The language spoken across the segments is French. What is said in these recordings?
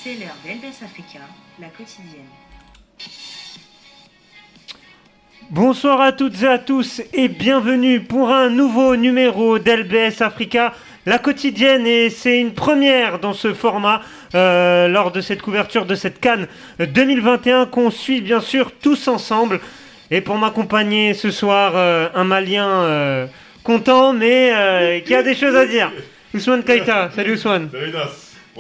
C'est l'heure d'Elbès Africa, la quotidienne. Bonsoir à toutes et à tous et bienvenue pour un nouveau numéro d'LBS Africa, la quotidienne, et c'est une première dans ce format lors de cette couverture de cette CAN 2021 qu'on suit bien sûr tous ensemble. Et pour m'accompagner ce soir, un Malien content mais qui a des choses à dire. Ousmane Keita, salut Ousmane. Salut Nas.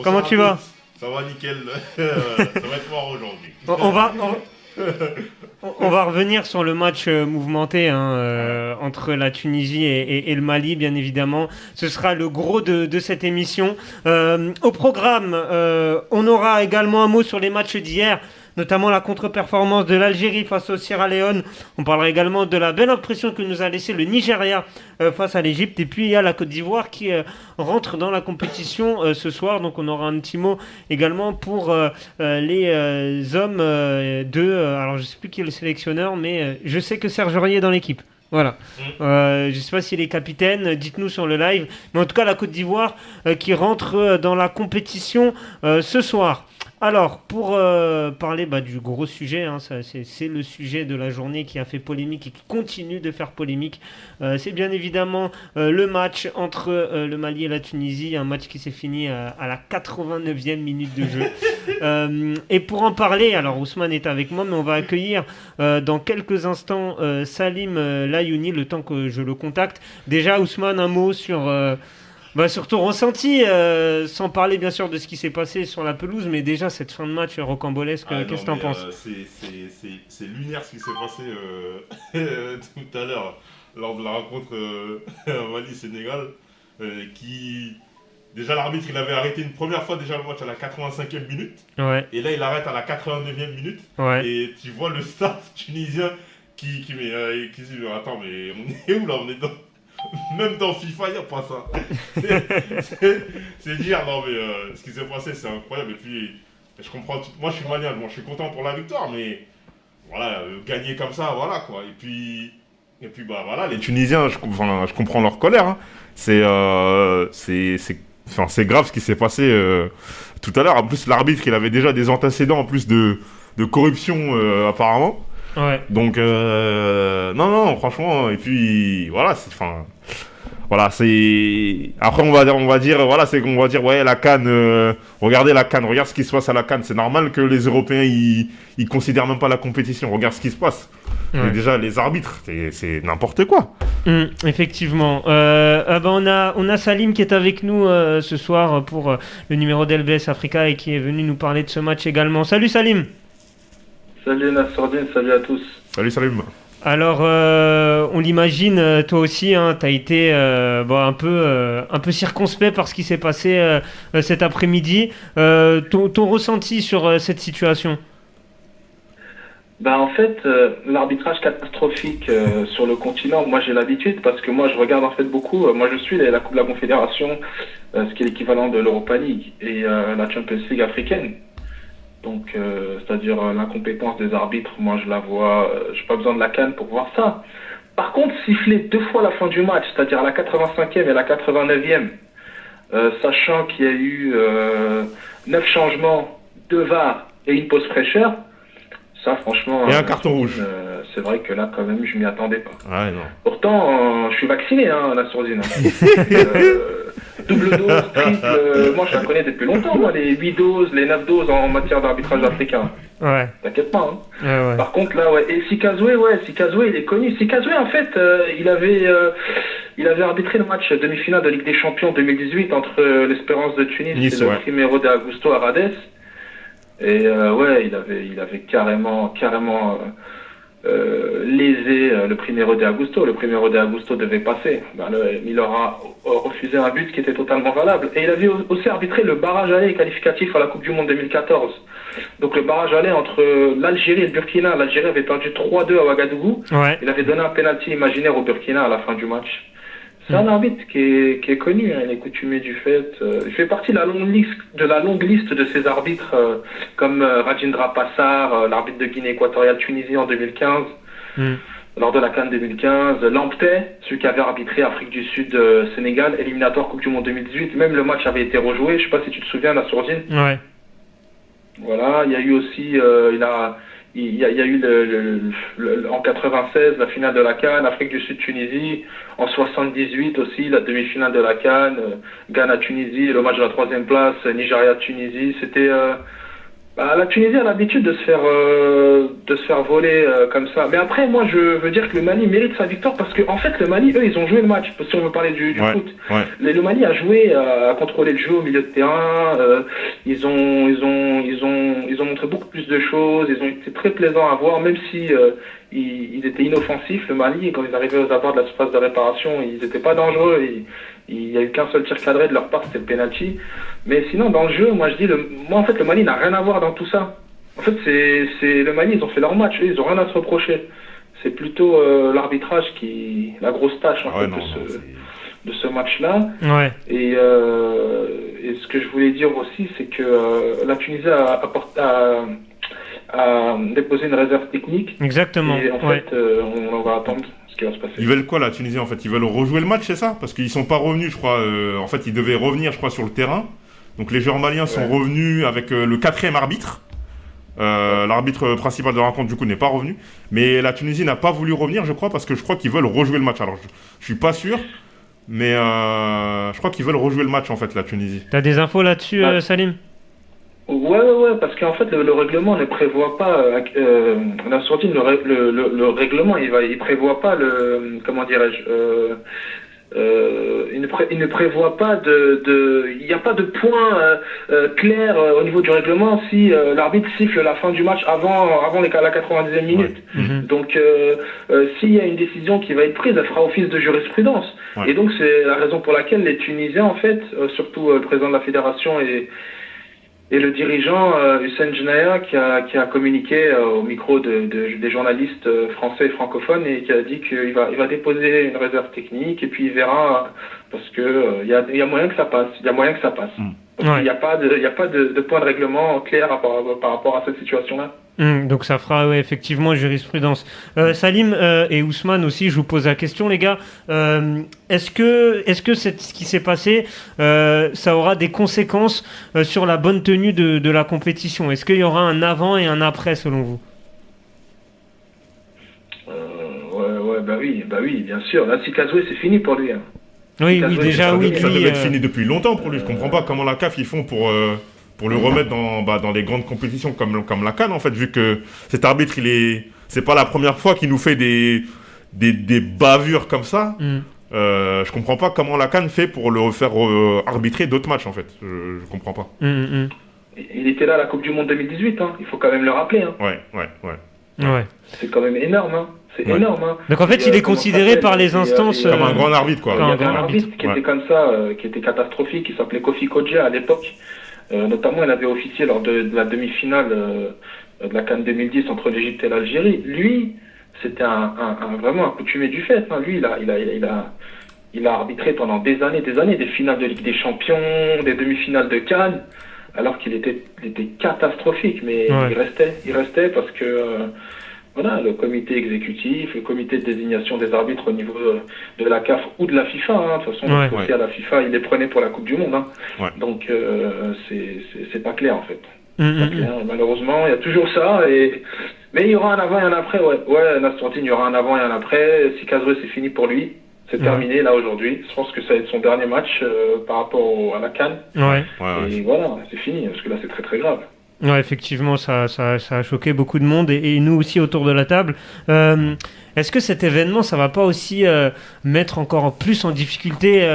Comment tu vas? Ça va nickel, ça va être mort aujourd'hui. On va revenir sur le match mouvementé entre la Tunisie et le Mali, bien évidemment. Ce sera le gros de cette émission. Au programme, on aura également un mot sur les matchs d'hier, notamment la contre-performance de l'Algérie face au Sierra Leone. On parlera également de la belle impression que nous a laissé le Nigeria face à l'Égypte. Et puis il y a la Côte d'Ivoire qui rentre dans la compétition ce soir. Donc on aura un petit mot également pour les hommes alors je ne sais plus qui est le sélectionneur, mais je sais que Serge Aurier est dans l'équipe. Voilà. Je ne sais pas s'il est capitaine, dites-nous sur le live. Mais en tout cas, la Côte d'Ivoire qui rentre dans la compétition ce soir. Alors, pour parler du gros sujet, c'est le sujet de la journée qui a fait polémique et qui continue de faire polémique. C'est bien évidemment le match entre le Mali et la Tunisie, un match qui s'est fini à la 89e minute de jeu. Et pour en parler, alors Ousmane est avec moi, mais on va accueillir dans quelques instants Salim Layouni, le temps que je le contacte. Déjà, Ousmane, un mot sur ton ressenti, sans parler bien sûr de ce qui s'est passé sur la pelouse, mais déjà cette fin de match rocambolesque, qu'est-ce que t'en penses? C'est lunaire ce qui s'est passé tout à l'heure lors de la rencontre Mali-Sénégal, qui déjà l'arbitre il avait arrêté une première fois déjà le match à la 85e minute, et là il arrête à la 89e minute, et tu vois le staff tunisien qui se dit attends mais on est où là, on est dans... Même dans FIFA, il n'y a pas ça. C'est dire, non mais ce qui s'est passé, c'est incroyable. Et puis, je comprends tout. Moi, je suis malien, je suis content pour la victoire, mais voilà, gagner comme ça, voilà quoi. Et puis voilà, les Tunisiens, je comprends leur colère. Hein. C'est grave ce qui s'est passé tout à l'heure. En plus, l'arbitre, il avait déjà des antécédents en plus de corruption apparemment. Ouais. Donc non franchement, et puis voilà, c'est après on va dire ouais, la CAN, regardez la CAN, regarde ce qui se passe à la CAN, c'est normal que les Européens ils considèrent même pas la compétition, regarde ce qui se passe. Ouais. Et déjà les arbitres, c'est n'importe quoi. Effectivement. On a Salim qui est avec nous ce soir pour le numéro d'LBS Africa et qui est venu nous parler de ce match également. Salut Salim. Salut Nassordine, salut à tous. Salut Salim. Alors, on l'imagine, toi aussi, tu as été un peu circonspect par ce qui s'est passé cet après-midi. Ton ressenti sur cette situation? En fait, l'arbitrage catastrophique sur le continent, moi j'ai l'habitude parce que moi je regarde en fait beaucoup. Moi je suis la Coupe de la Confédération, ce qui est l'équivalent de l'Europa League et la Champions League africaine. Donc, c'est-à-dire l'incompétence des arbitres, moi je la vois, j'ai pas besoin de la CAN pour voir ça. Par contre, siffler 2 fois la fin du match, c'est-à-dire à la 85e et à la 89e, sachant qu'il y a eu 9 changements, 2 VAR et une pause fraîcheur, ça franchement... Et un carton rouge. C'est vrai que là quand même je m'y attendais pas. Ouais, non. Pourtant, je suis vacciné, la sourdine. Double dose, triple, moi je la connais depuis longtemps, moi, les 8 doses, les 9 doses en matière d'arbitrage africain. Ouais. T'inquiète pas. Ouais. Par contre là, et Sikazoué, il est connu. Sikazoué en fait, il avait arbitré le match demi-finale de Ligue des Champions 2018 entre l'Espérance de Tunis et le Primeiro de Augusto à Radès. Et il avait carrément lésé le Primeiro de Augusto. Le Primeiro de Augusto devait passer. Il aura refusé un but qui était totalement valable. Et il avait aussi arbitré le barrage aller qualificatif à la Coupe du Monde 2014. Donc le barrage aller entre l'Algérie et le Burkina. L'Algérie avait perdu 3-2 à Ouagadougou. Ouais. Il avait donné un penalty imaginaire au Burkina à la fin du match. C'est un arbitre qui est connu, il est coutumier du fait. Il fait partie de la longue liste de ces arbitres comme Rajendra Passar, l'arbitre de Guinée équatoriale Tunisie en 2015, lors de la CAN 2015. Lamptey, celui qui avait arbitré Afrique du Sud, Sénégal, éliminatoire Coupe du Monde 2018. Même le match avait été rejoué, je ne sais pas si tu te souviens, la sourdine. Ouais. Voilà, il y a eu aussi, il y a eu en 96 la finale de la CAN, Afrique du Sud Tunisie, en 78 aussi la demi-finale de la CAN, Ghana Tunisie, le match de la troisième place, Nigeria Tunisie. C'était la Tunisie a l'habitude de se faire voler comme ça. Mais après, moi, je veux dire que le Mali mérite sa victoire parce que, en fait, le Mali, eux, ils ont joué le match. Si on veut parler du foot, le Mali a joué, a contrôlé le jeu au milieu de terrain. Ils ont montré beaucoup plus de choses. Ils ont été très plaisants à voir, même si ils étaient inoffensifs. Le Mali, quand ils arrivaient aux abords de la surface de réparation, ils n'étaient pas dangereux. Il n'y a eu qu'un seul tir cadré de leur part, c'était le penalty. Mais sinon, dans le jeu, moi, en fait, le Mali n'a rien à voir dans tout ça. En fait, c'est le Mali, ils ont fait leur match, ils ont rien à se reprocher. C'est plutôt l'arbitrage la grosse tâche, de ce match-là. Ouais. Et ce que je voulais dire aussi, c'est que la Tunisie a déposé une réserve technique. Exactement. Et en fait, on va attendre ce qui va se passer. Ils veulent quoi, la Tunisie, en fait? Ils veulent rejouer le match, c'est ça? Parce qu'ils sont pas revenus, je crois. En fait, ils devaient revenir, je crois, sur le terrain. Donc les joueurs maliens sont revenus avec le 4e arbitre. L'arbitre principal de la rencontre, du coup, n'est pas revenu. Mais la Tunisie n'a pas voulu revenir, je crois, parce que je crois qu'ils veulent rejouer le match. Alors, je suis pas sûr, mais je crois qu'ils veulent rejouer le match, en fait, la Tunisie. T'as des infos là-dessus, Salim? Ouais, parce qu'en fait, le règlement ne prévoit pas, on a sorti le règlement, il prévoit pas comment dirais-je, il ne prévoit pas il n'y a pas de point clair au niveau du règlement si l'arbitre siffle la fin du match avant la 90e minute. Ouais. Mm-hmm. Donc, s'il y a une décision qui va être prise, elle fera office de jurisprudence. Ouais. Et donc, c'est la raison pour laquelle les Tunisiens, en fait, surtout le président de la fédération et le dirigeant Hussein Genaya qui a communiqué au micro des journalistes français et francophones et qui a dit qu'il va déposer une réserve technique et puis il verra parce que il y a moyen que ça passe. Il y a moyen que ça passe. Parce qu'il n'y a pas de point de règlement clair par rapport à cette situation-là. Donc ça fera effectivement jurisprudence. Salim et Ousmane aussi, je vous pose la question, les gars. Est-ce que ce qui s'est passé, ça aura des conséquences sur la bonne tenue de la compétition? Est-ce qu'il y aura un avant et un après selon vous? Bah oui, bien sûr. Là, si Kazoué, c'est fini pour lui. Hein. Oui, déjà, oui. Ça devait être fini depuis longtemps pour lui. Je comprends pas comment la CAF ils font pour le remettre dans les grandes compétitions comme la CAN, en fait, vu que cet arbitre, c'est pas la première fois qu'il nous fait des bavures comme ça. Je comprends pas comment la CAN fait pour le faire arbitrer d'autres matchs, en fait. Je comprends pas. Il était là à la Coupe du Monde 2018, hein. Il faut quand même le rappeler. Hein. Ouais. C'est quand même énorme, hein. C'est énorme, hein. Donc en fait, il est considéré par les instances comme un grand arbitre, quoi. Il y avait un arbitre qui était comme ça, qui était catastrophique, qui s'appelait Kofi Kodja à l'époque. Notamment, il avait officié lors de la demi-finale de la CAN 2010 entre l'Égypte et l'Algérie. Lui, c'était vraiment un coutumier du fait. Hein. Lui, il a arbitré pendant des années des finales de Ligue des Champions, des demi-finales de CAN, alors qu'il était catastrophique. Mais il restait parce que le comité exécutif, le comité de désignation des arbitres au niveau de la CAF ou de la FIFA, hein. De toute façon, aussi à la FIFA, il les prenait pour la Coupe du Monde. Hein. Donc, c'est pas clair, en fait. Pas clair. Malheureusement, il y a toujours ça. Mais il y aura un avant et un après, Nassourtine, il y aura un avant et un après. Si Kazoué, c'est fini pour lui. C'est terminé, là, aujourd'hui. Je pense que ça va être son dernier match par rapport à la CAN. Et voilà, c'est fini, parce que là, c'est très, très grave. Ouais, effectivement, ça a choqué beaucoup de monde et nous aussi autour de la table. Est-ce que cet événement, ça va pas aussi mettre encore plus en difficulté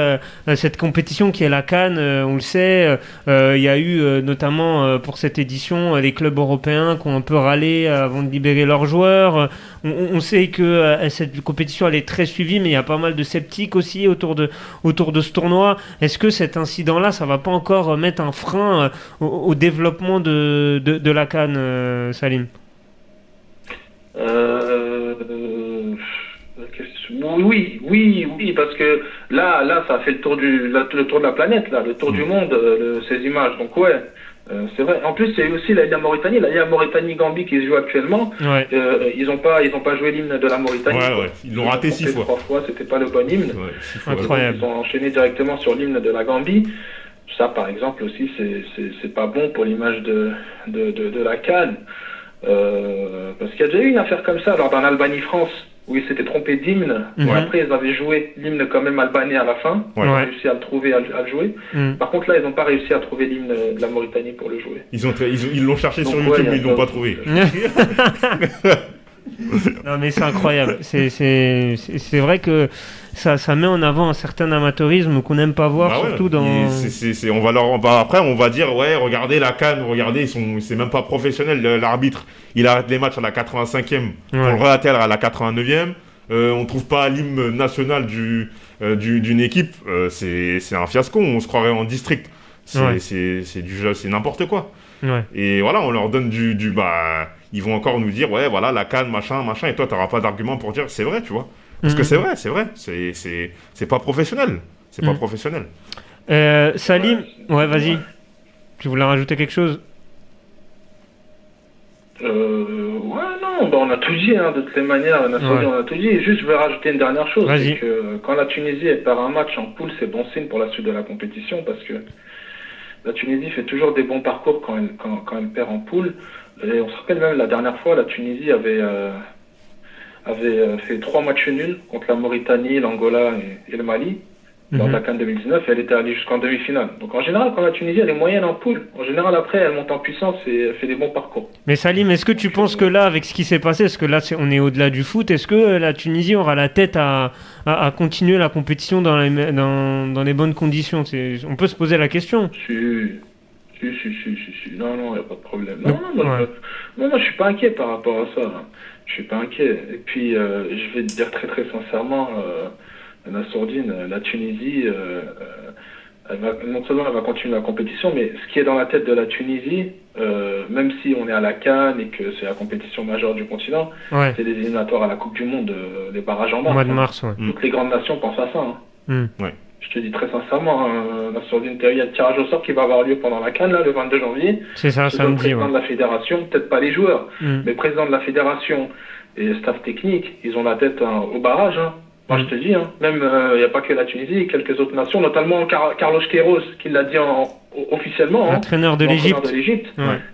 cette compétition qui est la CAN? On le sait, il y a eu notamment pour cette édition les clubs européens qui ont un peu râlé avant de libérer leurs joueurs. On sait que cette compétition elle est très suivie, mais il y a pas mal de sceptiques aussi autour de ce tournoi. Est-ce que cet incident-là, ça va pas encore mettre un frein au développement de la CAN, Salim? Oui, parce que là, ça a fait le tour de la planète, là, le tour du monde, ces images. Donc c'est vrai. En plus, il y a eu aussi la Mauritanie. Là, il y a Mauritanie-Gambie qui se joue actuellement. Ils ont pas joué l'hymne de la Mauritanie. Ils l'ont raté 6 fois. 3 fois, c'était pas le bon hymne. Incroyable. Ils ont enchaîné directement sur l'hymne de la Gambie. Ça, par exemple, aussi, c'est pas bon pour l'image de la CAN. Parce qu'il y a déjà eu une affaire comme ça lors d'un Albanie-France où ils s'étaient trompés d'hymne. Bon, après, ils avaient joué l'hymne quand même albanais à la fin. Ils ont réussi à le trouver, à le jouer. Par contre, là, ils n'ont pas réussi à trouver l'hymne de la Mauritanie pour le jouer. Ils l'ont cherché sur YouTube, mais ils l'ont pas trouvé. Non, mais c'est incroyable. C'est vrai que ça met en avant un certain amateurisme qu'on n'aime pas voir, surtout dans... Après, on va dire, ouais, regardez la CAN, regardez, c'est même pas professionnel, l'arbitre. Il arrête les matchs à la 85e pour le relater à la 89e. On trouve pas l'hymne national d'une équipe. C'est un fiasco, on se croirait en district. C'est n'importe quoi. Ouais. Et voilà, on leur donne ils vont encore nous dire, ouais, voilà, la CAN, machin, et toi, t'auras pas d'argument pour dire, c'est vrai, tu vois. Parce que c'est vrai. C'est pas professionnel. C'est pas professionnel. Salim, ouais, vas-y. Tu voulais rajouter quelque chose? On a tout dit, de toutes les manières, on a tout dit. Juste, je vais rajouter une dernière chose, c'est que quand la Tunisie perd un match en poule, c'est bon signe pour la suite de la compétition, parce que la Tunisie fait toujours des bons parcours quand elle perd en poule. Et on se rappelle même, la dernière fois, la Tunisie avait fait 3 matchs nuls contre la Mauritanie, l'Angola et le Mali. Lors de la CAN 2019, elle était allée jusqu'en demi-finale. Donc en général, quand la Tunisie elle est moyenne en poule, en général après elle monte en puissance et elle fait des bons parcours. Mais Salim, est-ce que tu penses que là, avec ce qui s'est passé, parce que là on est au-delà du foot, est-ce que la Tunisie aura la tête à continuer la compétition dans les bonnes conditions? On peut se poser la question. Si. Non, il n'y a pas de problème. Non, je suis pas inquiet par rapport à ça. Je suis pas inquiet. Et puis, je vais te dire très très sincèrement, Nassourdine, la Tunisie, non seulement elle va continuer la compétition, mais ce qui est dans la tête de la Tunisie, même si on est à la CAN et que c'est la compétition majeure du continent, c'est des éliminatoires à la Coupe du Monde, les barrages en mars. Mois de mars, Toutes les grandes nations pensent à ça. Je te dis très sincèrement, Nassourdine, il y a le tirage au sort qui va avoir lieu pendant la CAN, là, le 22 janvier. C'est ça, samedi. Le président de la fédération, peut-être pas les joueurs, mais le président de la fédération et le staff technique, ils ont la tête au barrage. Moi, je te dis, même il n'y a pas que la Tunisie, quelques autres nations, notamment Carlos Queiroz, qui l'a dit officiellement. L'entraîneur de l'Égypte.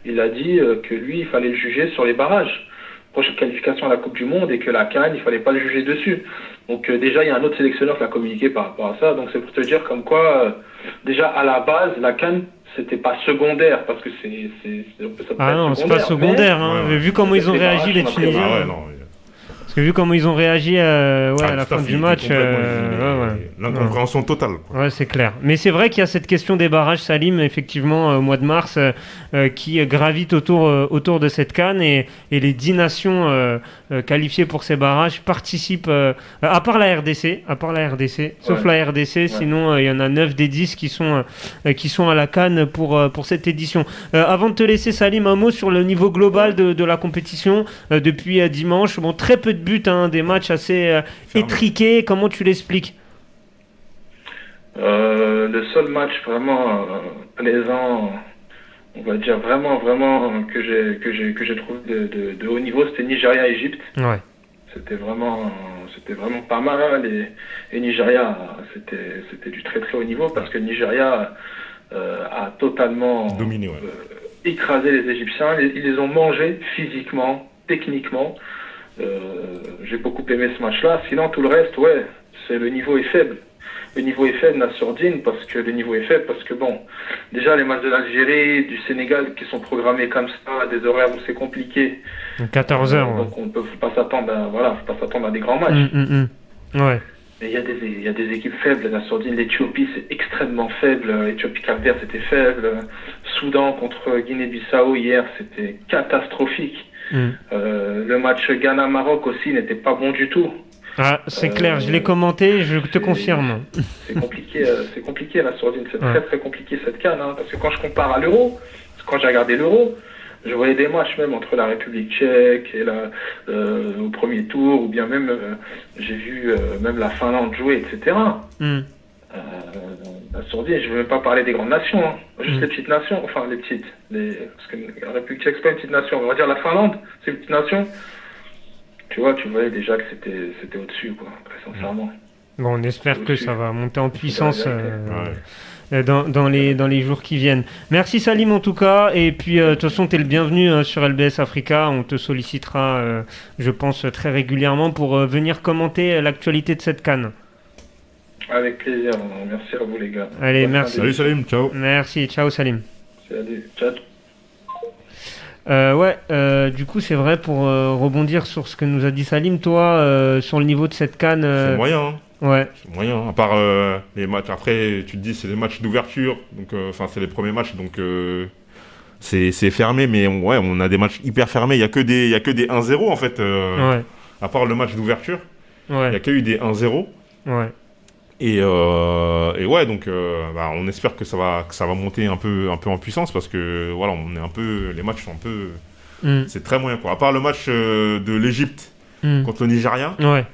Il a dit que lui, il fallait le juger sur les barrages. Prochaine qualification à la Coupe du Monde et que la CAN, il fallait pas le juger dessus. Donc déjà, il y a un autre sélectionneur qui a communiqué par rapport à ça. Donc c'est pour te dire comme quoi, déjà à la base, la CAN, c'était pas secondaire parce que c'est pas secondaire. Vu comment ils ont réagi les Tunisiens. Parce que vu comment ils ont réagi à la fin du match, l'incompréhension totale. Ouais, c'est clair. Mais c'est vrai qu'il y a cette question des barrages, Salim, effectivement, au mois de mars, qui gravite autour de cette CAN et les 10 nations qualifiées pour ces barrages participent, à part la RDC, sauf la RDC, sinon il y en a 9 des 10 qui sont à la CAN pour cette édition. Avant de te laisser, Salim, un mot sur le niveau global de la compétition depuis dimanche. Bon, très peu de buts, des matchs assez étriqués. Comment tu l'expliques? Le seul match vraiment plaisant, on va dire vraiment que j'ai trouvé de haut niveau, c'était Nigeria-Égypte. C'était vraiment pas mal et Nigeria, c'était du très très haut niveau parce que Nigeria a totalement dominé, écrasé les Égyptiens. Ils les ont mangés physiquement, techniquement. J'ai beaucoup aimé ce match-là. Sinon, tout le reste, le niveau est faible. Le niveau est faible, Nassourdine, parce que bon, déjà les matchs de l'Algérie, du Sénégal qui sont programmés comme ça, à des horaires où c'est compliqué. 14h. Donc on peut pas s'attendre à des grands matchs. Ouais. Mais il y a des équipes faibles, Nassourdine. L'Éthiopie, c'est extrêmement faible. Éthiopie-Cap-Vert, c'était faible. Soudan contre Guinée-Bissau hier, c'était catastrophique. Le match Ghana-Maroc aussi n'était pas bon du tout. C'est clair, je l'ai commenté, je te confirme. C'est compliqué la sourdine, c'est très très compliqué cette CAN, parce que quand je compare à l'Euro, quand j'ai regardé l'Euro, je voyais des matchs même entre la République tchèque et au premier tour, ou bien même j'ai vu même la Finlande jouer, etc. La sourdine, je ne veux même pas parler des grandes nations, juste les petites nations, parce que la République tchèque c'est pas une petite nation, on va dire la Finlande, c'est une petite nation. Tu voyais déjà que c'était au-dessus, très sincèrement. Bon, on espère que ça va monter en puissance dans les jours qui viennent. Merci Salim en tout cas, et puis de toute façon tu es le bienvenu sur LBS Africa, on te sollicitera je pense très régulièrement pour venir commenter l'actualité de cette CAN. Avec plaisir, merci à vous les gars. Allez, merci. Salut Salim, ciao. Merci, ciao Salim. Salut, ciao. Du coup c'est vrai pour rebondir sur ce que nous a dit Salim, toi sur le niveau de cette CAN... C'est moyen, hein. Ouais. C'est moyen, hein. À part les matchs. Après, tu te dis, c'est les matchs d'ouverture, donc c'est les premiers matchs, donc c'est fermé, mais on a des matchs hyper fermés. Il y a que des 1-0 en fait. Ouais. À part le match d'ouverture, il y a que eu des 1-0. Ouais. Et ouais, donc on espère que ça va monter un peu en puissance parce que voilà, les matchs sont un peu, c'est très moyen quoi. À part le match de l'Égypte contre le Nigeria. Ouais.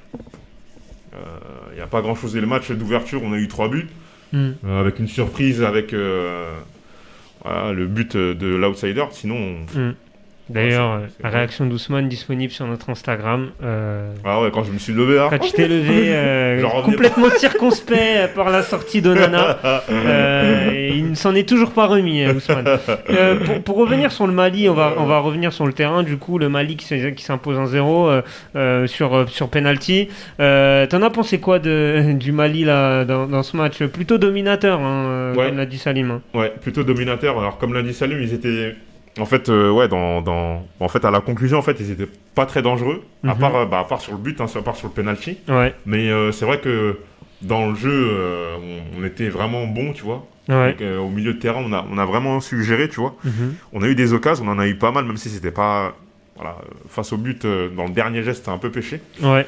Il n'y a pas grand chose. Et le match d'ouverture, on a eu 3 buts. Avec une surprise, avec le but de l'outsider. Sinon, d'ailleurs, la réaction d'Ousmane disponible sur notre Instagram. Ah ouais, quand je me suis levé là. Quand tu t'es levé, complètement circonspect par la sortie d'Onana. Il ne s'en est toujours pas remis, Ousmane. Pour revenir sur le Mali, on va revenir sur le terrain. Du coup, le Mali qui s'impose 1-0 sur penalty. T'en as pensé quoi du Mali là, dans ce match? Plutôt dominateur, comme l'a dit Salim. Hein. Ouais, plutôt dominateur. Alors, comme l'a dit Salim, ils étaient. En fait, en fait, à la conclusion, en fait, ils étaient pas très dangereux, à part sur le but, à part sur le penalty. Ouais. Mais c'est vrai que dans le jeu, on était vraiment bon, tu vois. Ouais. Donc, au milieu de terrain, on a vraiment su gérer, tu vois. On a eu des occasions, on en a eu pas mal, même si c'était pas, face au but, dans le dernier geste, c'était un peu péché. Ouais.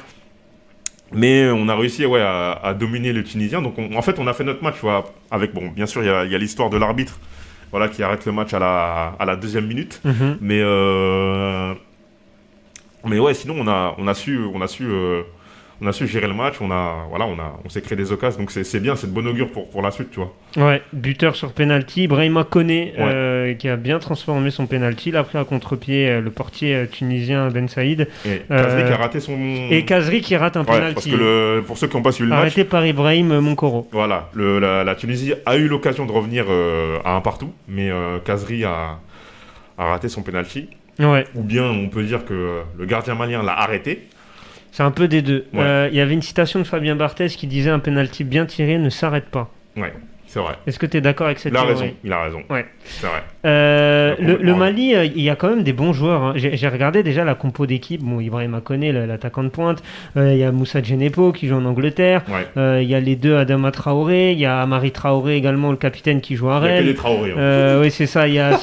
Mais on a réussi, à dominer le Tunisien. Donc, en fait, on a fait notre match, tu vois, avec, bien sûr, il y a l'histoire de l'arbitre. Voilà, qui arrête le match à la deuxième minute. Mais ouais, sinon on a su gérer le match. On s'est créé des occasions. Donc c'est bien, c'est de bon augure pour la suite, tu vois. Ouais, buteur sur penalty, Brahima Koné qui a bien transformé son penalty. Il a pris à contre-pied le portier tunisien Ben Saïd. Et Kazri qui a raté son. Et Kazri qui rate un penalty. Parce que pour ceux qui n'ont pas suivi le match. Arrêté par Ibrahim Monkoro. Voilà, la Tunisie a eu l'occasion de revenir à un partout, mais Kazri a raté son penalty. Ouais. Ou bien on peut dire que le gardien malien l'a arrêté. C'est un peu des deux. Il Ouais. y avait une citation de Fabien Barthez qui disait un penalty bien tiré ne s'arrête pas. Ouais, c'est vrai. Est-ce que tu es d'accord avec cette théorie? Il a raison. Ouais. C'est vrai. Le Mali, il y a quand même des bons joueurs. Hein. J'ai regardé déjà la compo d'équipe. Bon, Ibrahima Koné, l'attaquant de pointe. Il y a Moussa Djenepo qui joue en Angleterre. Ouais. Il y a les deux Adama Traoré. Il y a Amari Traoré également, le capitaine qui joue à Il n'y a que Rennes. des Traoré. Hein. Oui, c'est ça. Il y a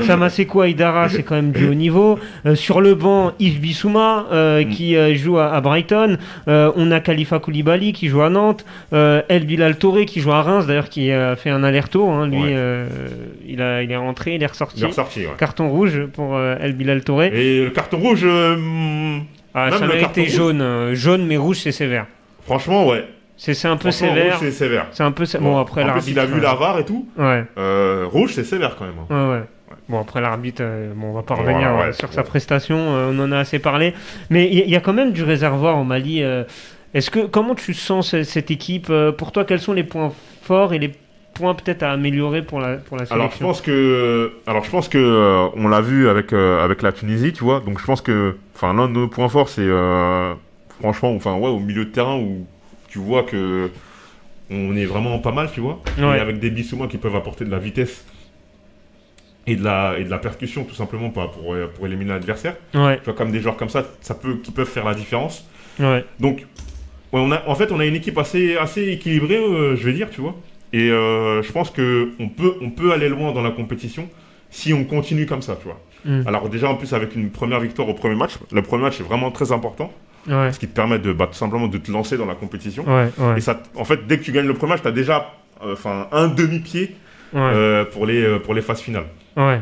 Samaseko Aïdara, c'est quand même du haut niveau. Sur le banc, Yves Bissouma qui joue à Brighton. On a Khalifa Koulibaly qui joue à Nantes. El Bilal Touré qui joue à Reims, d'ailleurs, qui a fait un aller-retour. Hein. Lui, il est rentré, il est ressorti. Carton rouge pour El Bilal Touré. Et le carton rouge. Ça méritait jaune, mais rouge, c'est sévère. Franchement, ouais. C'est un peu sévère. Rouge, c'est sévère. C'est un peu bon, après en l'arbitre. plus, il a vu la VAR et tout. Ouais. Rouge, c'est sévère quand même. Hein. Ouais. Bon, après l'arbitre, on va pas revenir sur sa prestation, on en a assez parlé. Mais il y a quand même du réservoir au Mali. Comment tu sens cette équipe? Pour toi, quels sont les points forts et les points peut-être à améliorer pour la sélection? Alors je pense que on l'a vu avec la Tunisie, tu vois. Donc je pense que l'un de nos points forts, c'est franchement, au milieu de terrain où tu vois que on est vraiment pas mal, tu vois. Ouais. Et avec des Bissouma qui peuvent apporter de la vitesse et de la percussion tout simplement pour éliminer l'adversaire. Ouais. Tu vois, comme des joueurs comme ça, qui peuvent faire la différence. Ouais. Donc on a une équipe assez équilibrée, je vais dire, tu vois. Et je pense que on peut aller loin dans la compétition si on continue comme ça, tu vois. Alors déjà en plus avec une première victoire au premier match, le premier match est vraiment très important. Ouais. Ce qui te permet tout simplement de te lancer dans la compétition. Ouais. Et ça, en fait, dès que tu gagnes le premier match, tu as déjà un demi-pied pour les phases finales. Ouais.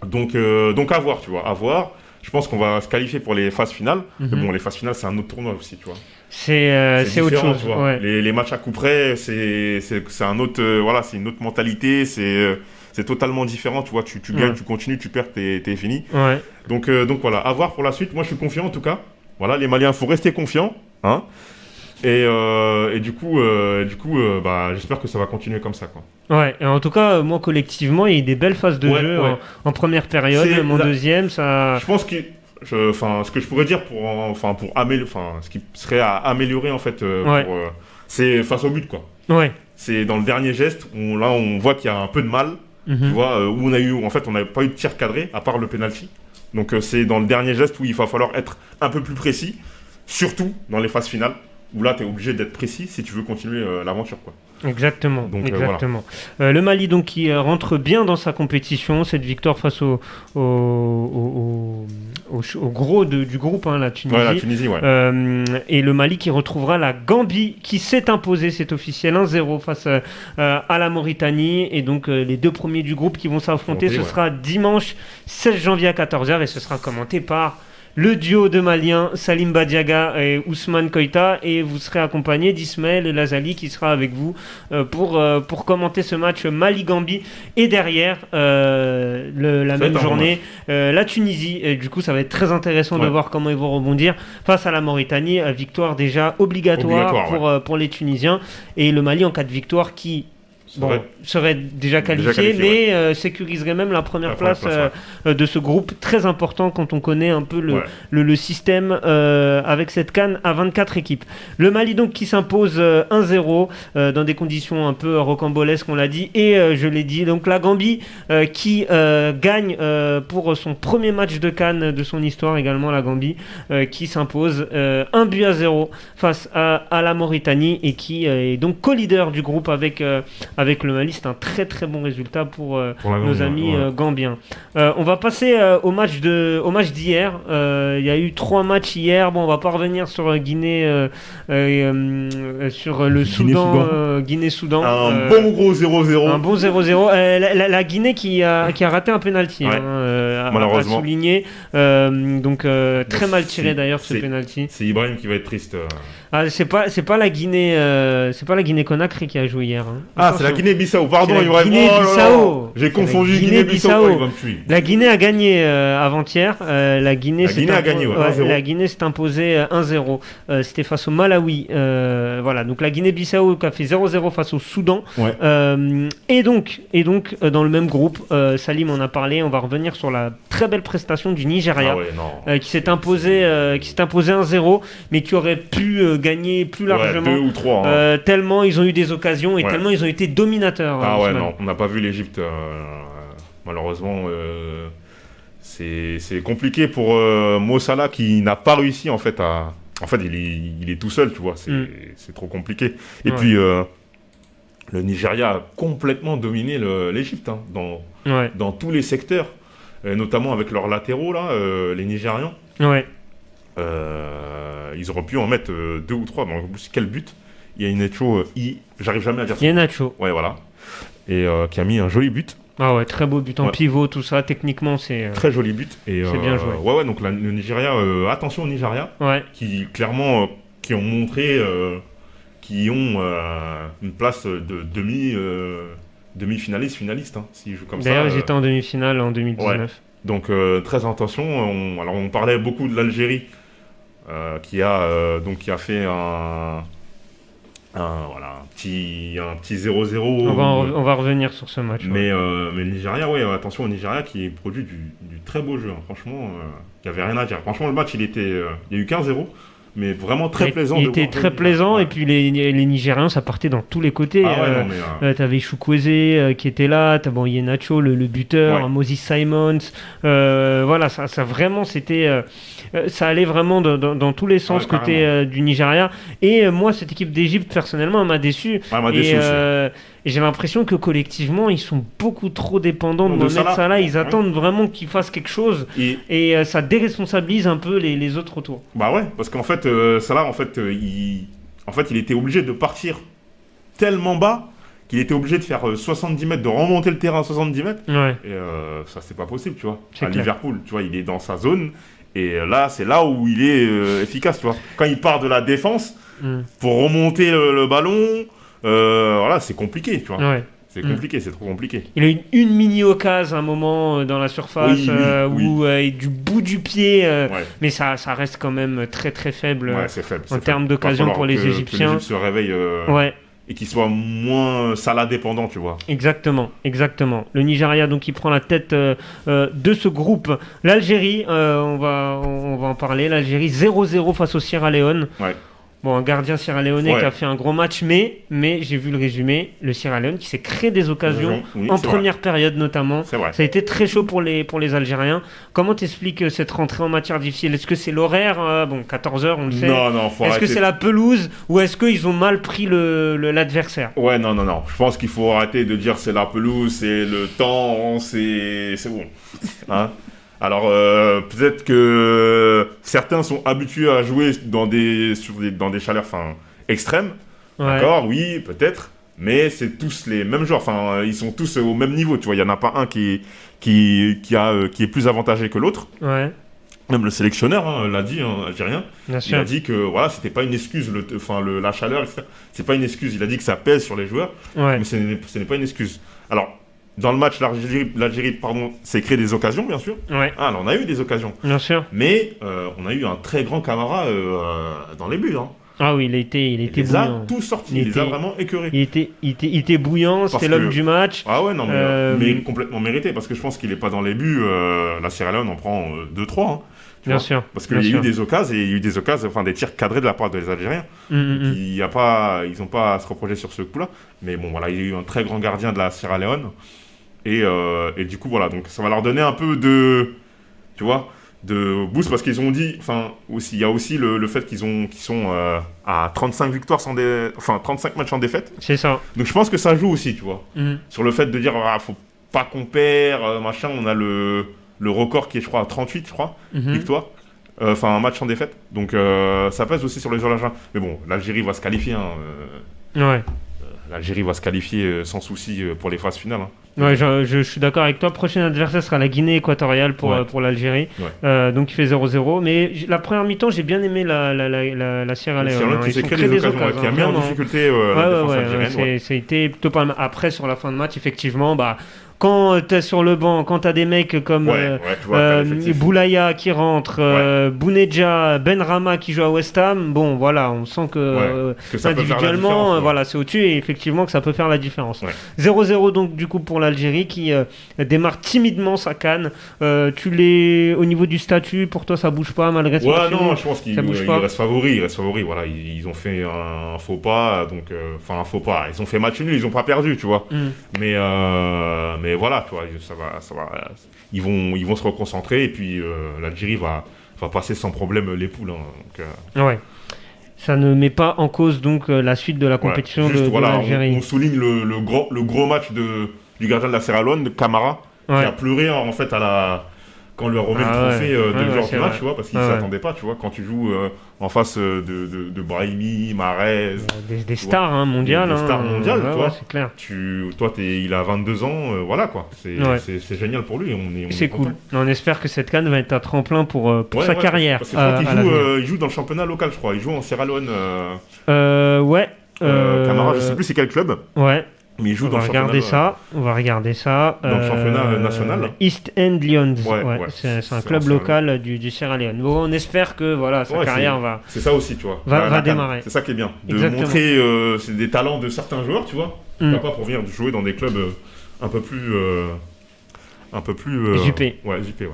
Donc à voir, tu vois, à voir. Je pense qu'on va se qualifier pour les phases finales. Mais bon, les phases finales, c'est un autre tournoi aussi, tu vois. C'est autre chose. Tu vois. Ouais. Les matchs à coup près, c'est un autre, c'est une autre mentalité. C'est totalement différent, tu vois. Tu gagnes, tu continues, tu perds, t'es fini. Ouais. Donc voilà, à voir pour la suite. Moi, je suis confiant en tout cas. Voilà, les Maliens, faut rester confiants, hein. Et du coup, bah, j'espère que ça va continuer comme ça, quoi. Ouais, et en tout cas, moi, collectivement, il y a eu des belles phases de jeu en première période. Mon deuxième, ça... Je pense que... ce que je pourrais dire ce qui serait à améliorer, en fait, c'est face au but, quoi. Ouais. C'est dans le dernier geste, où là, on voit qu'il y a un peu de mal, tu vois, où on n'avait pas eu de tir cadré, à part le penalty. Donc, c'est dans le dernier geste où il va falloir être un peu plus précis, surtout dans les phases finales, où là, tu es obligé d'être précis si tu veux continuer l'aventure, quoi. Exactement, donc, exactement. Voilà. Le Mali donc qui rentre bien dans sa compétition, cette victoire face au gros du groupe, hein, la Tunisie. Ouais, la Tunisie, ouais. Et le Mali qui retrouvera la Gambie qui s'est imposée, c'est officiel, 1-0 face à la Mauritanie. Et donc les deux premiers du groupe qui vont s'affronter, ce sera dimanche 16 janvier à 14h et ce sera commenté par le duo de Maliens, Salim Badiaga et Ousmane Koïta, et vous serez accompagné d'Ismaël Lazali qui sera avec vous pour commenter ce match Mali-Gambie. Et derrière, la même journée, la Tunisie. Et du coup, ça va être très intéressant de voir comment ils vont rebondir face à la Mauritanie. Victoire déjà obligatoire pour les Tunisiens. Et le Mali en cas de victoire qui... serait déjà qualifié, mais sécuriserait même la première place de ce groupe, très important quand on connaît un peu le système avec cette CAN à 24 équipes. Le Mali donc qui s'impose 1-0 dans des conditions un peu rocambolesques, on l'a dit, et je l'ai dit, donc la Gambie qui gagne pour son premier match de CAN de son histoire également, la Gambie qui s'impose 1-0 face à la Mauritanie et qui est donc co-leader du groupe avec le Mali. C'est un très très bon résultat pour nos amis gambiens. On va passer au match d'hier. Il y a eu 3 matchs hier. Bon, on va pas revenir sur Guinée, sur le Soudan, Guinée-Soudan. Un bon gros 0-0. Un bon 0-0. La Guinée qui a raté un penalty, malheureusement. À souligner. Donc très mal tiré d'ailleurs ce penalty. C'est Ibrahim qui va être triste. C'est pas la Guinée, c'est pas la Guinée-Conakry qui a joué hier. Ah, c'est la Guinée-Bissau, pardon, Guinée-Bissau. J'ai confondu Guinée-Bissau. Il va me tuer. La Guinée a gagné avant-hier. La Guinée s'est imposée 1-0. C'était face au Malawi. Voilà, donc la Guinée-Bissau qui a fait 0-0 face au Soudan. Et donc, dans le même groupe, Salim en a parlé. On va revenir sur la très belle prestation du Nigeria qui s'est imposé 1-0, mais qui aurait pu gagner plus largement. 2 ou 3. Tellement ils ont eu des occasions et tellement ils ont été dominateurs. Non, on n'a pas vu l'Égypte. Malheureusement, c'est compliqué pour Mo Salah qui n'a pas réussi en fait à. En fait, il est tout seul, tu vois. C'est trop compliqué. Et puis, le Nigeria a complètement dominé l'Égypte dans tous les secteurs, notamment avec leurs latéraux là, les Nigérians. Ils auraient pu en mettre 2 ou 3. Donc, quel but! Il y a Iheanacho, j'arrive jamais à dire ça. Iheanacho. Ouais, voilà. Et qui a mis un joli but. Ah ouais, très beau but en pivot, tout ça. Techniquement, c'est... Très joli but. Et, c'est bien joué. Ouais, donc le Nigeria, attention au Nigeria. Qui, clairement, qui ont montré qu'ils ont une place de demi-finaliste, finaliste, s'ils jouent comme ça. D'ailleurs, ils étaient en demi-finale en 2019. Ouais. Donc, très attention. On parlait beaucoup de l'Algérie. Qui a fait un petit 0-0. On va revenir sur ce match. Mais le Nigeria, attention au Nigeria qui produit du très beau jeu. Franchement, il n'y avait rien à dire. Franchement, le match, il y a eu 15-0. Mais vraiment très plaisant. Il était très plaisant, et puis les Nigériens, ça partait dans tous les côtés. T'avais Chukwueze qui était là, t'avais Iheanacho, le buteur, Moses Simons. Voilà, ça vraiment, c'était... ça allait vraiment dans tous les sens côté du Nigeria. Et moi, cette équipe d'Égypte, personnellement, elle m'a déçu. Et j'ai l'impression que collectivement, ils sont beaucoup trop dépendants de Mohamed Salah. Ils attendent vraiment qu'il fasse quelque chose. Et ça déresponsabilise un peu les autres autour. Bah ouais, parce qu'en fait, Salah, il était obligé de partir tellement bas qu'il était obligé de faire 70 mètres, de remonter le terrain à 70 mètres. Et ça, c'est pas possible, tu vois. Liverpool, tu vois, il est dans sa zone. Et là, c'est là où il est efficace, tu vois. Quand il part de la défense, pour remonter le ballon... voilà, c'est compliqué, tu vois. C'est compliqué, c'est trop compliqué. Il a eu une mini-occasion à un moment dans la surface où du bout du pied, mais ça reste quand même très très faible, C'est faible en termes d'occasion pour les Égyptiens. Que l'Égypte se réveille et qu'ils soient moins Salah dépendants, tu vois. Exactement. Le Nigeria, donc, qui prend la tête de ce groupe. L'Algérie, on va en parler. L'Algérie 0-0 face au Sierra Leone. Ouais. Bon, un gardien sierra-léonais qui a fait un gros match, mais j'ai vu le résumé, le Sierra Leone qui s'est créé des occasions, en première période notamment. C'est vrai. Ça a été très chaud pour les Algériens. Comment t'expliques cette rentrée en matière difficile? Est-ce que c'est l'horaire? 14h, on le sait. Non, faut Est-ce arrêter. que c'est la pelouse ou est-ce qu'ils ont mal pris l'adversaire? Ouais, non. Je pense qu'il faut arrêter de dire c'est la pelouse, c'est le temps, c'est bon. Hein. Alors, peut-être que certains sont habitués à jouer dans des chaleurs extrêmes. Ouais. D'accord, oui, peut-être. Mais c'est tous les mêmes joueurs. Enfin, ils sont tous au même niveau. Tu vois, il n'y en a pas un qui est plus avantagé que l'autre. Ouais. Même le sélectionneur l'a dit, algérien. Bien sûr. Il a dit que voilà, c'était pas une excuse. La chaleur, etc. C'est pas une excuse. Il a dit que ça pèse sur les joueurs. Ouais. Mais ce n'est pas une excuse. Alors, dans le match, l'Algérie s'est créé des occasions, bien sûr. Ouais. Alors, on a eu des occasions. Bien sûr. Mais on a eu un très grand Camara dans les buts. Ah oui, il était les a bouillant. tous sortis. Il les a vraiment écœurés. Il était bouillant, c'était l'homme du match. Ah ouais, non, mais complètement mérité. Parce que je pense qu'il n'est pas dans les buts. La Sierra Leone en prend 2-3. Bien sûr. Parce qu'il y a eu des occasions, et il y a eu des occasions, des tirs cadrés de la part des Algériens. Ils n'ont pas à se reprocher sur ce coup-là. Mais bon, voilà, il y a eu un très grand gardien de la Sierra Leone. Et du coup, voilà, donc ça va leur donner un peu de boost, parce qu'ils ont dit, il y a aussi le fait qu'ils sont à 35 victoires 35 matchs en défaite. C'est ça. Donc je pense que ça joue aussi, tu vois, sur le fait de dire, faut pas qu'on perd, machin, on a le record qui est, je crois, à 38, victoires, un match en défaite. Donc ça pèse aussi sur les Algériens. Mais bon, l'Algérie va se qualifier, Ouais. L'Algérie va se qualifier sans souci pour les phases finales. Ouais, je suis d'accord avec toi. Prochain adversaire sera la Guinée équatoriale pour l'Algérie. Ouais. Donc il fait 0-0. Mais la première mi-temps, j'ai bien aimé la Sierra Leone. Qui s'est créé des occasions, qui a mis en difficulté la défense algérienne. C'était plutôt pas mal. Après, sur la fin de match, effectivement, quand t'es sur le banc, quand t'as des mecs comme Boulaya qui rentre, Bounedja, Benrahma qui joue à West Ham, bon voilà, on sent que individuellement, c'est au-dessus et effectivement que ça peut faire la différence. 0-0 donc du coup pour l'Algérie qui démarre timidement sa CAN. Au niveau du statut, pour toi ça bouge pas malgré tout? Ouais, non, je pense qu'il reste favori. Voilà, ils ont fait un faux pas, donc un faux pas. Ils ont fait match nul, ils ont pas perdu, tu vois. Mais voilà, tu vois, ça va. Ils vont se reconcentrer et puis l'Algérie va passer sans problème les poules. Ouais. Ça ne met pas en cause donc la suite de la compétition de l'Algérie. On souligne le gros match du gardien de la Sierra Leone, de Camara, qui a pleuré en fait quand on lui a remis le trophée de joueur du match, tu vois, parce qu'il ne s'attendait pas, tu vois, quand tu joues en face de Brahimi, Mahrez... Des stars mondiales. Des stars mondiales, tu vois. C'est clair. Il a 22 ans, voilà, quoi. C'est génial pour lui. C'est cool. On espère que cette CAN va être un tremplin pour sa carrière. Parce que je crois qu'il joue dans le championnat local, je crois. Il joue en Sierra Leone. Camara, je sais plus c'est quel club. Ouais. Mais il joue dans le championnat. On va regarder ça. Dans le championnat national. East End Lions. Ouais. C'est un club local du Sierra Leone. Bon, on espère que sa carrière va. C'est ça aussi, tu vois. Va démarrer. C'est ça qui est bien. Exactement. De montrer des talents de certains joueurs, tu vois. Pas pour venir jouer dans des clubs un peu plus Juppé. Juppé.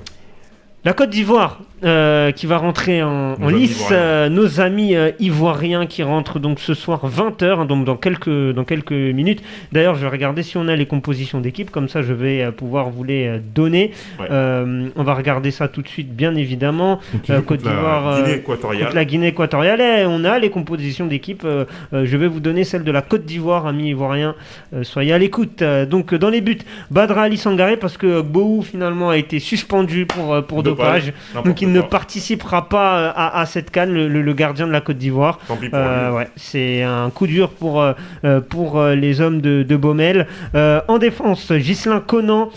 La Côte d'Ivoire qui va rentrer en lice. Nos amis ivoiriens qui rentrent donc ce soir 20h, donc dans quelques minutes. D'ailleurs, je vais regarder si on a les compositions d'équipe, comme ça je vais pouvoir vous les donner. On va regarder ça tout de suite, bien évidemment. Côte d'Ivoire contre la Guinée équatoriale. Et on a les compositions d'équipe. Je vais vous donner celle de la Côte d'Ivoire, amis ivoiriens. Soyez à l'écoute. Donc dans les buts, Badra Ali Sangaré, parce que Gbou finalement a été suspendu pour dopage. Donc il ne participera pas à cette CAN, le gardien de la Côte d'Ivoire. Tant pis pour lui. C'est un coup dur pour les hommes de Baumel. En défense, Ghislain Conan,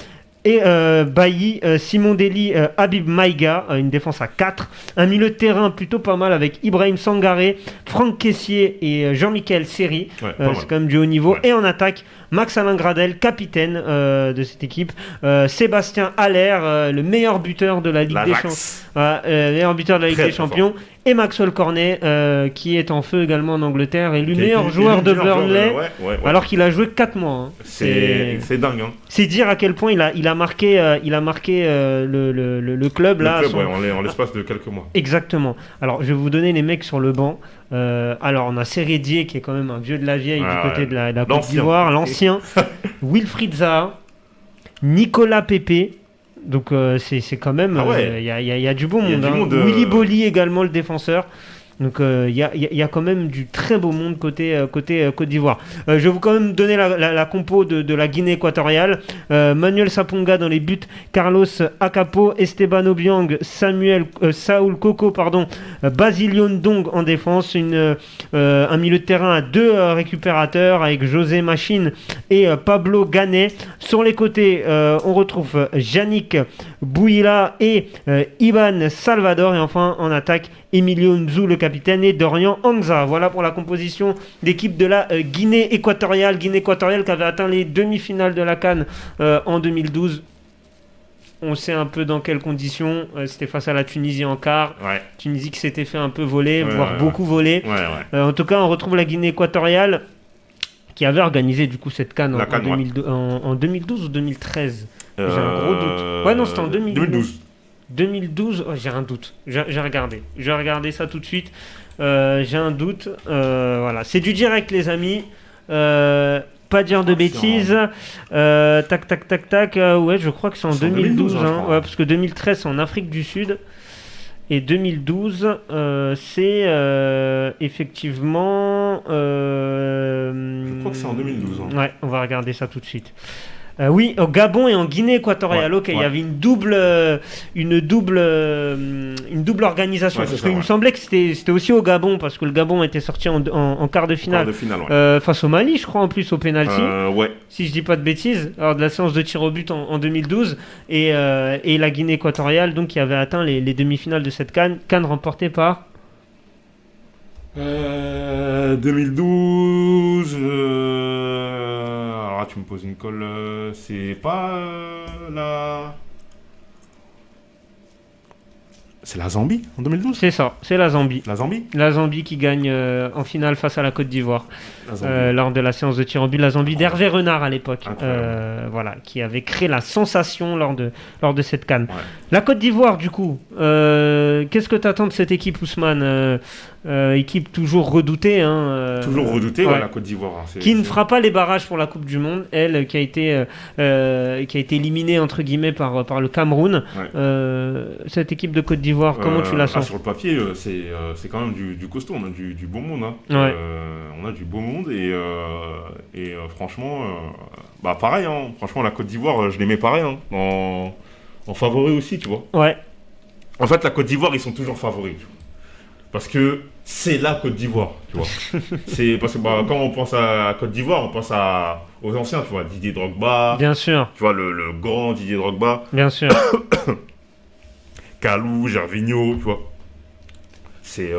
Et Bailly, Simon Dely, Habib Maïga, une défense à 4. Un milieu de terrain plutôt pas mal avec Ibrahim Sangaré, Franck Caissier et Jean-Michel Seri. C'est quand même du haut niveau. Ouais. Et en attaque, Max-Alain Gradel, capitaine de cette équipe. Sébastien Haller, le meilleur buteur de la Ligue des Champions. Et Maxwell Cornet, qui est en feu également en Angleterre, élu meilleur joueur de Burnley, alors qu'il a joué 4 mois. Hein. C'est dingue. Hein. C'est dire à quel point il a marqué le club. En l'espace de quelques mois. Exactement. Alors, je vais vous donner les mecs sur le banc. Alors, on a Sérédier, qui est quand même un vieux de la vieille du côté de la Côte d'Ivoire, l'ancien. Wilfried Zaha, Nicolas Pepe. Donc c'est quand même il y a du bon monde. Willy Bolly également, le défenseur. Donc il y a quand même du très beau monde côté Côte d'Ivoire. Je vais vous quand même donner la compo de la Guinée équatoriale. Manuel Saponga dans les buts, Carlos Akapo, Esteban Obiang, Saoul Koko, Basilio Ndong en défense, un milieu de terrain à 2 récupérateurs avec José Machine et Pablo Ganet. Sur les côtés, on retrouve Yannick Bouila et Iban Salvador, et enfin en attaque Emilio Nzou, le capitaine, et Dorian Anza. Voilà pour la composition d'équipe de la Guinée équatoriale qui avait atteint les demi-finales de la CAN en 2012. On sait un peu dans quelles conditions. C'était face à la Tunisie en quart. Ouais. Tunisie qui s'était fait un peu voler, voire beaucoup voler. En tout cas, on retrouve la Guinée équatoriale qui avait organisé du coup cette CAN en 2012 ou 2013. J'ai un gros doute. Ouais, non, c'était en 2012. 2012, j'ai un doute. J'ai regardé. Je vais regarder ça tout de suite. J'ai un doute. Voilà, c'est du direct, les amis. Pas dire de bêtises. Tac. Ouais, je crois que c'est en 2012. Ouais, parce que 2013, c'est en Afrique du Sud. Et 2012, c'est effectivement... Je crois que c'est en 2012. Ouais, on va regarder ça tout de suite. Oui, au Gabon et en Guinée équatoriale. Il y avait une double organisation. Parce qu'il me semblait que c'était aussi au Gabon, parce que le Gabon était sorti en quart de finale. Face au Mali, je crois, en plus, au pénalty. Si je dis pas de bêtises, lors de la séance de tir au but en 2012. Et la Guinée équatoriale, donc, qui avait atteint les demi-finales de cette CAN remportée par... 2012. Alors là, tu me poses une colle. C'est pas la. C'est la Zambie en 2012. C'est ça, c'est la Zambie. La Zambie. La Zambie qui gagne en finale face à la Côte d'Ivoire lors de la séance de tir au but. La Zambie d'Hervé Renard à l'époque, voilà, qui avait créé la sensation lors de cette CAN. La Côte d'Ivoire, du coup, qu'est-ce que tu attends de cette équipe, Ousmane? Équipe toujours redoutée. Toujours redoutée, la Côte d'Ivoire. Qui ne fera pas les barrages pour la Coupe du Monde, elle, qui a été éliminée, entre guillemets, par le Cameroun. Cette équipe de Côte d'Ivoire, comment tu la sens? Sur le papier, c'est quand même du costaud, on a du bon monde. On a du beau monde et franchement, pareil. Franchement, la Côte d'Ivoire, je les mets pareil, en favori aussi, tu vois. Ouais. En fait, la Côte d'Ivoire, ils sont toujours favoris. Tu vois. Parce que c'est la Côte d'Ivoire, tu vois. C'est parce que quand on pense à Côte d'Ivoire, on pense aux anciens, tu vois, Didier Drogba. Bien sûr. Tu vois, le grand Didier Drogba. Bien sûr. Kalou, Gervinho, tu vois. C'est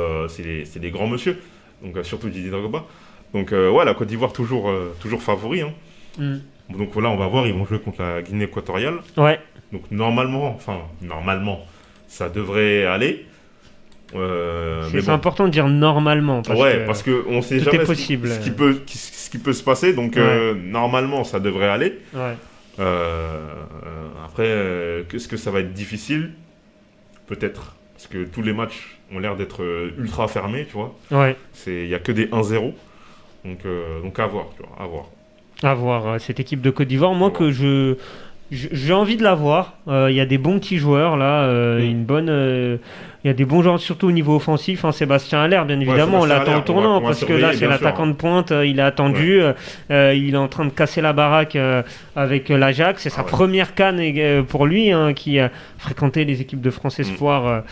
des grands monsieur. Donc surtout Didier Drogba. Donc la Côte d'Ivoire toujours favori. Donc là, on va voir, ils vont jouer contre la Guinée équatoriale. Ouais. Donc normalement, ça devrait aller. C'est important de dire normalement. Parce qu'on sait jamais est possible. Ce qui peut se passer. Donc normalement, ça devrait aller. Après, est-ce que ça va être difficile? Peut-être. Parce que tous les matchs ont l'air d'être ultra fermés, tu vois. Il n'y a que des 1-0. Donc à voir, tu vois. À voir cette équipe de Côte d'Ivoire. Moi, que j'ai envie de la voir. Il y a des bons petits joueurs là, une bonne il y a des bons joueurs, surtout au niveau offensif. Sébastien Haller, bien évidemment, on l'attend au tournant parce que là, c'est l'attaquant de pointe. Il est attendu. Il est en train de casser la baraque avec l'Ajax. C'est sa première CAN pour lui, qui a fréquenté les équipes de France Espoir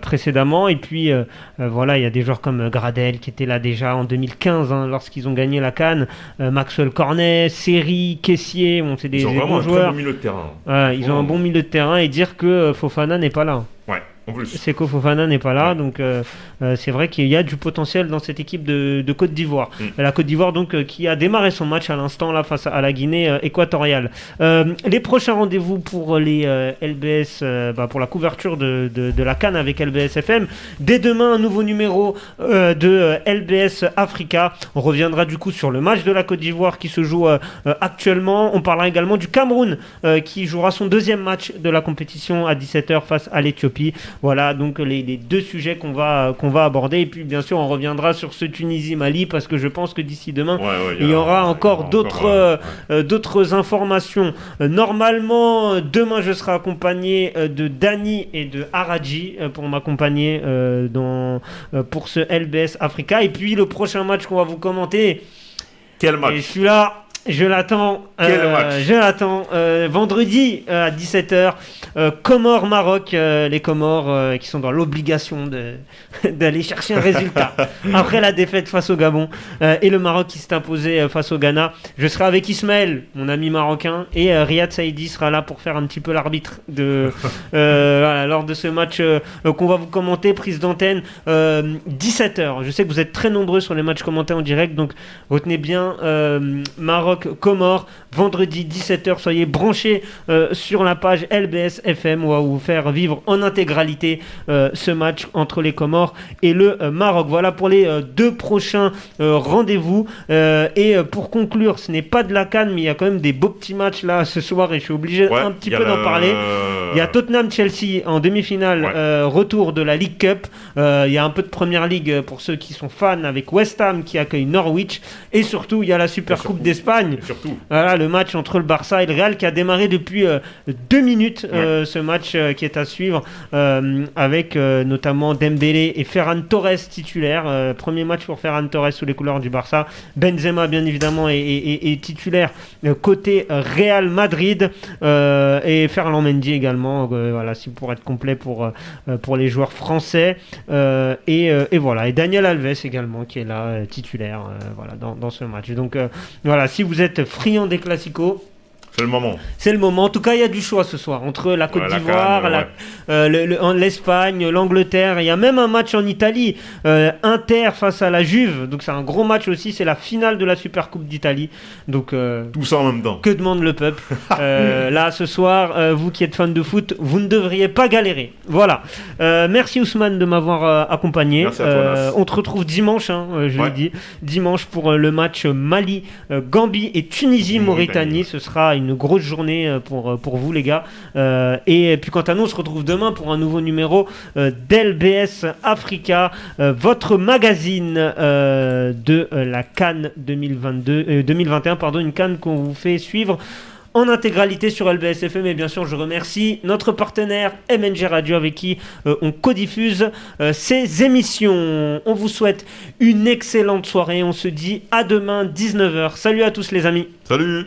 précédemment. Et puis, voilà, il y a des joueurs comme Gradel qui étaient là déjà en 2015 lorsqu'ils ont gagné la CAN. Maxwell Cornet, Seri, Kessié, c'est des bons joueurs. Ils ont un bon milieu de terrain. Ils ont un bon milieu de terrain et dire que Fofana n'est pas là. Ouais, en plus. Seko Fofana n'est pas là, donc c'est vrai qu'il y a du potentiel dans cette équipe de Côte d'Ivoire. La Côte d'Ivoire donc qui a démarré son match à l'instant là face à la Guinée équatoriale. Les prochains rendez-vous pour les LBS, pour la couverture de la CAN avec LBS FM. Dès demain, un nouveau numéro de LBS Africa. On reviendra du coup sur le match de la Côte d'Ivoire qui se joue actuellement. On parlera également du Cameroun qui jouera son deuxième match de la compétition à 17h face à l'Éthiopie. Voilà donc les deux sujets qu'on va aborder, et puis bien sûr on reviendra sur ce Tunisie-Mali parce que je pense que d'ici demain il y aura encore d'autres informations. Normalement demain je serai accompagné de Dani et de Haradji pour m'accompagner pour ce LBS Africa, et puis le prochain match qu'on va vous commenter. Quel match? Et celui-là je l'attends. Vendredi à 17h, Comores-Maroc. Les Comores qui sont dans l'obligation d'aller chercher un résultat après la défaite face au Gabon. Et le Maroc qui s'est imposé face au Ghana. Je serai avec Ismaël, mon ami marocain, et Riyad Saïdi sera là pour faire un petit peu l'arbitre lors de ce match qu'on va vous commenter. Prise d'antenne 17h. Je sais que vous êtes très nombreux sur les matchs commentés en direct, donc retenez bien Maroc-Comores, vendredi 17h, soyez branchés sur la page LBS FM, on va vous faire vivre en intégralité ce match entre les Comores et le Maroc. Voilà pour les deux prochains rendez-vous, et pour conclure, ce n'est pas de la CAN mais il y a quand même des beaux petits matchs là ce soir et je suis obligé un petit peu d'en parler. Il y a Tottenham-Chelsea en demi-finale, retour de la League Cup. Il y a un peu de Première Ligue pour ceux qui sont fans avec West Ham qui accueille Norwich, et surtout il y a la Super Coupe d'Espagne. Voilà, le match entre le Barça et le Real qui a démarré depuis 2 minutes. Ce match qui est à suivre avec notamment Dembélé et Ferran Torres titulaires. Premier match pour Ferran Torres sous les couleurs du Barça. Benzema bien évidemment est titulaire côté Real Madrid, et Ferland Mendy également. Voilà, si pour être complet pour les joueurs français. Et voilà, et Daniel Alves également qui est là titulaire dans ce match. Donc voilà, si vous êtes friand des classicos, c'est le moment. C'est le moment. En tout cas, il y a du choix ce soir entre la Côte d'Ivoire, l'Espagne, l'Angleterre. Il y a même un match en Italie, Inter face à la Juve. Donc c'est un gros match aussi. C'est la finale de la Super Coupe d'Italie. Donc tout ça en même temps. Que demande le peuple là ce soir, vous qui êtes fan de foot, vous ne devriez pas galérer. Voilà. Merci Ousmane de m'avoir accompagné. Merci à toi, on te retrouve dimanche, je l'ai dit, dimanche pour le match Mali, Gambie et Tunisie-Mauritanie. Ce sera une grosse journée pour vous les gars, et puis quant à nous on se retrouve demain pour un nouveau numéro d'LBS Africa, votre magazine de la CAN 2021, une CAN qu'on vous fait suivre en intégralité sur LBS FM. Et bien sûr je remercie notre partenaire MNG Radio avec qui on codiffuse ces émissions. On vous souhaite une excellente soirée, on se dit à demain 19h. Salut à tous les amis. Salut.